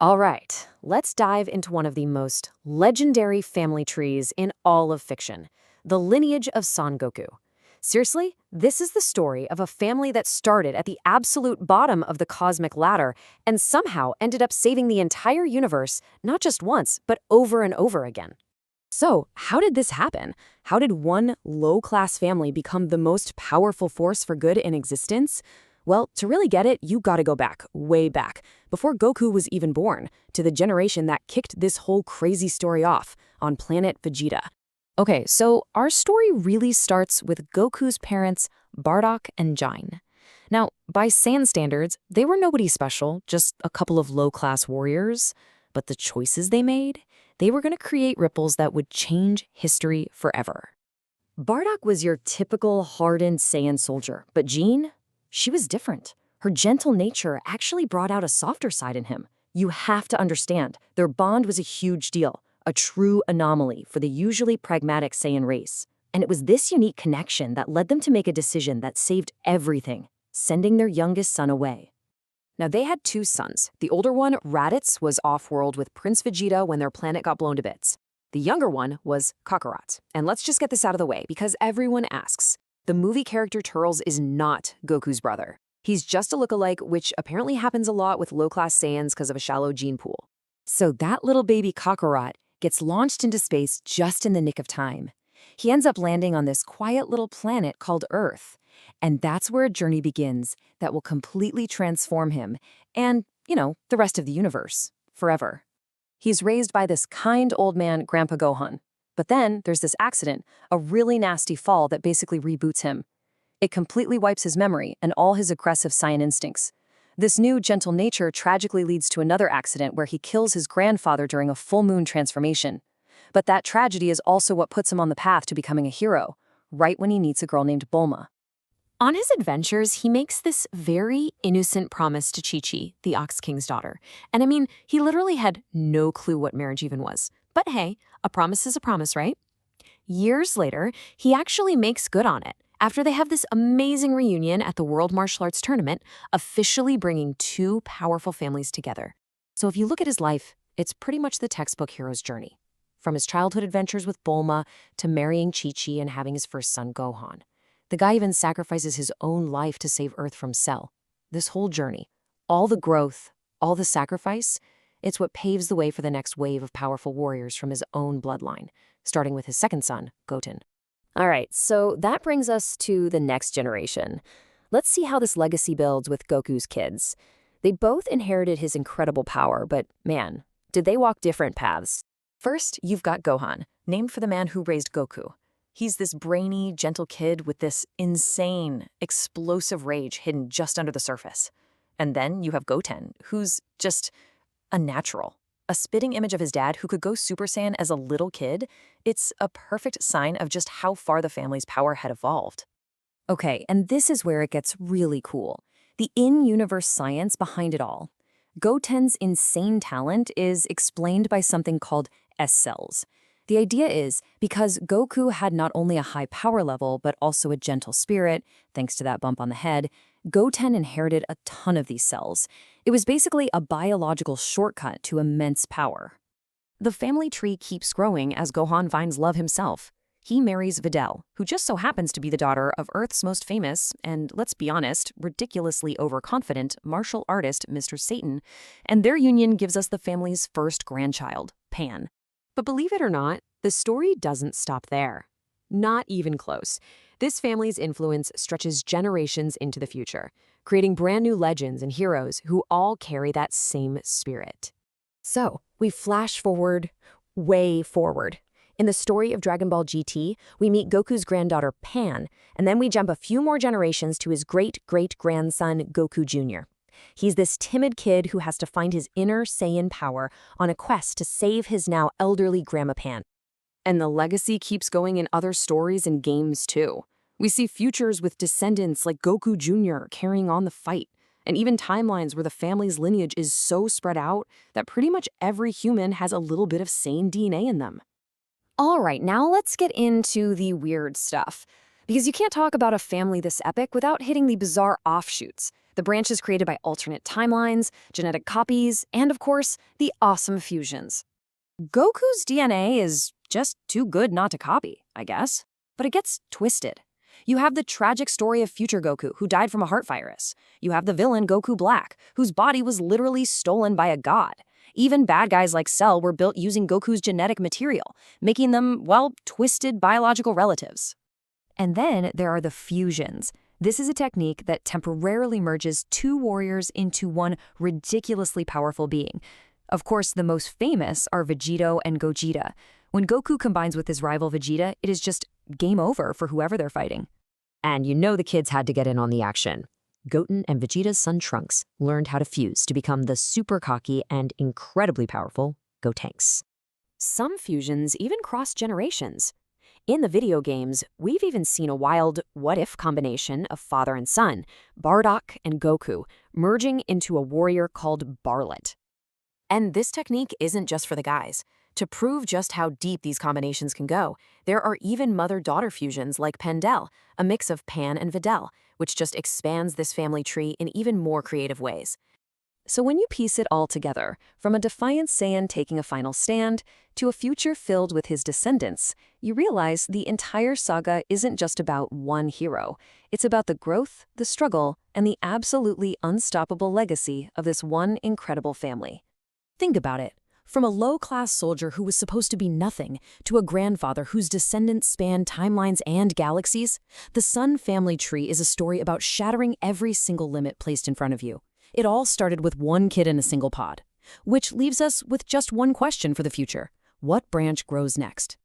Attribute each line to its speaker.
Speaker 1: All right, let's dive into one of the most legendary family trees in all of fiction, the lineage of Son Goku. Seriously, this is the story of a family that started at the absolute bottom of the cosmic ladder and somehow ended up saving the entire universe, not just once, but over and over again. So, how did this happen? How did one low-class family become the most powerful force for good in existence? Well, to really get it, you gotta go back, way back, before Goku was even born, to the generation that kicked this whole crazy story off, on planet Vegeta. Okay, so our story really starts with Goku's parents, Bardock and Jain. Now, by Saiyan standards, they were nobody special, just a couple of low-class warriors. But the choices they made, they were going to create ripples that would change history forever. Bardock was your typical hardened Saiyan soldier, but Jean, she was different. Her gentle nature actually brought out a softer side in him. You have to understand, their bond was a huge deal, a true anomaly for the usually pragmatic Saiyan race. And it was this unique connection that led them to make a decision that saved everything, sending their youngest son away. Now, they had two sons. The older one, Raditz, was off-world with Prince Vegeta when their planet got blown to bits. The younger one was Kakarot. And let's just get this out of the way, because everyone asks. The movie character Turles is not Goku's brother. He's just a lookalike, which apparently happens a lot with low-class Saiyans because of a shallow gene pool. So that little baby Kakarot gets launched into space just in the nick of time. He ends up landing on this quiet little planet called Earth. And that's where a journey begins that will completely transform him and, the rest of the universe, forever. He's raised by this kind old man, Grandpa Gohan. But then there's this accident, a really nasty fall that basically reboots him. It completely wipes his memory and all his aggressive Saiyan instincts. This new, gentle nature tragically leads to another accident where he kills his grandfather during a full moon transformation. But that tragedy is also what puts him on the path to becoming a hero, right when he meets a girl named Bulma. On his adventures, he makes this very innocent promise to Chi-Chi, the Ox King's daughter. And I mean, he literally had no clue what marriage even was. But hey, a promise is a promise, right? Years later, he actually makes good on it, after they have this amazing reunion at the World Martial Arts Tournament, officially bringing two powerful families together. So if you look at his life, it's pretty much the textbook hero's journey. From his childhood adventures with Bulma to marrying Chi-Chi and having his first son, Gohan. The guy even sacrifices his own life to save Earth from Cell. This whole journey, all the growth, all the sacrifice, it's what paves the way for the next wave of powerful warriors from his own bloodline, starting with his second son, Goten. All right, so that brings us to the next generation. Let's see how this legacy builds with Goku's kids. They both inherited his incredible power, but man, did they walk different paths. First, you've got Gohan, named for the man who raised Goku. He's this brainy, gentle kid with this insane, explosive rage hidden just under the surface. And then you have Goten, who's just a natural. A spitting image of his dad who could go Super Saiyan as a little kid. It's a perfect sign of just how far the family's power had evolved. Okay, and this is where it gets really cool. The in-universe science behind it all. Goten's insane talent is explained by something called S-cells. The idea is, because Goku had not only a high power level, but also a gentle spirit, thanks to that bump on the head, Goten inherited a ton of these cells. It was basically a biological shortcut to immense power. The family tree keeps growing as Gohan finds love himself. He marries Videl, who just so happens to be the daughter of Earth's most famous, and let's be honest, ridiculously overconfident martial artist Mr. Satan, and their union gives us the family's first grandchild, Pan. But believe it or not, the story doesn't stop there. Not even close. This family's influence stretches generations into the future, creating brand new legends and heroes who all carry that same spirit. So, we flash forward, way forward. In the story of Dragon Ball GT, we meet Goku's granddaughter Pan, and then we jump a few more generations to his great-great-grandson Goku Jr. He's this timid kid who has to find his inner Saiyan power on a quest to save his now elderly Grandma Pan. And the legacy keeps going in other stories and games too. We see futures with descendants like Goku Jr. carrying on the fight, and even timelines where the family's lineage is so spread out that pretty much every human has a little bit of Saiyan DNA in them. All right, now let's get into the weird stuff. Because you can't talk about a family this epic without hitting the bizarre offshoots. The branches created by alternate timelines, genetic copies, and of course, the awesome fusions. Goku's DNA is just too good not to copy, I guess. But it gets twisted. You have the tragic story of future Goku, who died from a heart virus. You have the villain Goku Black, whose body was literally stolen by a god. Even bad guys like Cell were built using Goku's genetic material, making them, well, twisted biological relatives. And then there are the fusions. This is a technique that temporarily merges two warriors into one ridiculously powerful being. Of course, the most famous are Vegeta and Gogeta. When Goku combines with his rival Vegeta, it is just game over for whoever they're fighting. And you know the kids had to get in on the action. Goten and Vegeta's son Trunks learned how to fuse to become the super cocky and incredibly powerful Gotenks. Some fusions even cross generations. In the video games, we've even seen a wild what-if combination of father and son, Bardock and Goku, merging into a warrior called Barlet. And this technique isn't just for the guys. To prove just how deep these combinations can go, there are even mother-daughter fusions like Pendel, a mix of Pan and Videl, which just expands this family tree in even more creative ways. So when you piece it all together, from a defiant Saiyan taking a final stand to a future filled with his descendants, you realize the entire saga isn't just about one hero. It's about the growth, the struggle, and the absolutely unstoppable legacy of this one incredible family. Think about it. From a low-class soldier who was supposed to be nothing to a grandfather whose descendants span timelines and galaxies, the Sun family tree is a story about shattering every single limit placed in front of you. It all started with one kid in a single pod, which leaves us with just one question for the future. What branch grows next?